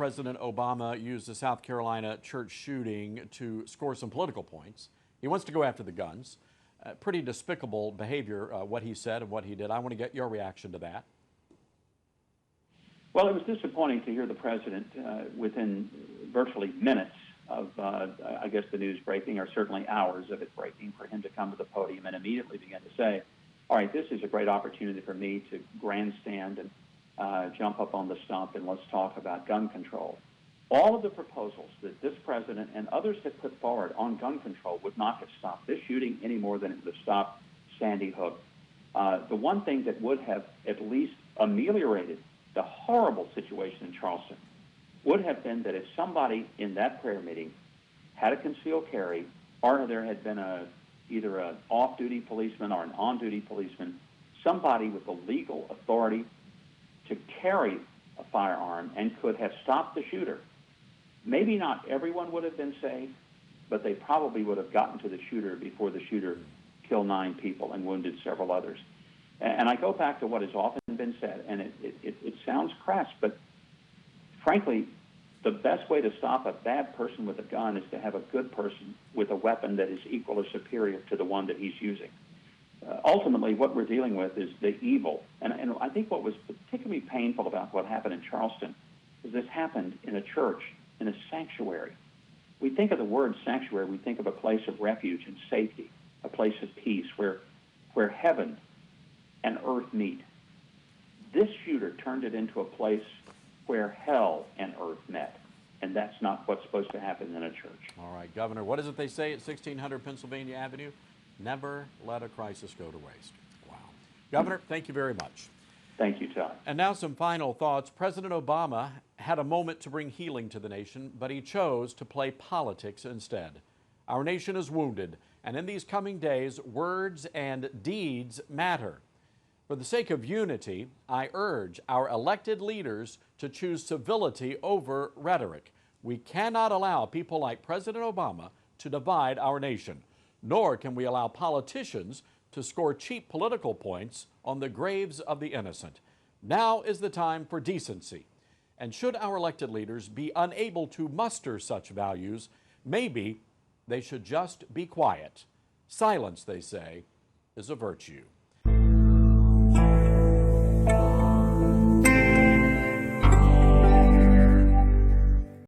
President Obama used the South Carolina church shooting to score some political points. He wants to go after the guns. Pretty despicable behavior, what he said and what he did. I want to get your reaction to that. Well, it was disappointing to hear the president within virtually minutes of, I guess, the news breaking, or certainly hours of it breaking, for him to come to the podium and immediately begin to say, all right, this is a great opportunity for me to grandstand and jump up on the stump and let's talk about gun control. All of the proposals that this president and others have put forward on gun control would not have stopped this shooting any more than it would have stopped Sandy Hook. The one thing that would have at least ameliorated the horrible situation in Charleston would have been that if somebody in that prayer meeting had a concealed carry, or there had been either an off-duty policeman or an on-duty policeman, somebody with the legal authority to carry a firearm and could have stopped the shooter. Maybe not everyone would have been saved, but they probably would have gotten to the shooter before the shooter killed 9 people and wounded several others. And I go back to what has often been said, and it sounds crass, but frankly, the best way to stop a bad person with a gun is to have a good person with a weapon that is equal or superior to the one that he's using. Ultimately, what we're dealing with is the evil. And I think what was particularly painful about what happened in Charleston is this happened in a church, in a sanctuary. We think of the word sanctuary, we think of a place of refuge and safety, a place of peace where heaven and earth meet. This shooter turned it into a place where hell and earth met, and that's not what's supposed to happen in a church. All right, Governor, what is it they say at 1600 Pennsylvania Avenue? Never let a crisis go to waste. Wow. Governor, thank you very much. Thank you, Todd. And now some final thoughts. President Obama had a moment to bring healing to the nation, but he chose to play politics instead. Our nation is wounded, and in these coming days, words and deeds matter. For the sake of unity, I urge our elected leaders to choose civility over rhetoric. We cannot allow people like President Obama to divide our nation, nor can we allow politicians to score cheap political points on the graves of the innocent. Now is the time for decency. And should our elected leaders be unable to muster such values, maybe they should just be quiet. Silence, they say, is a virtue.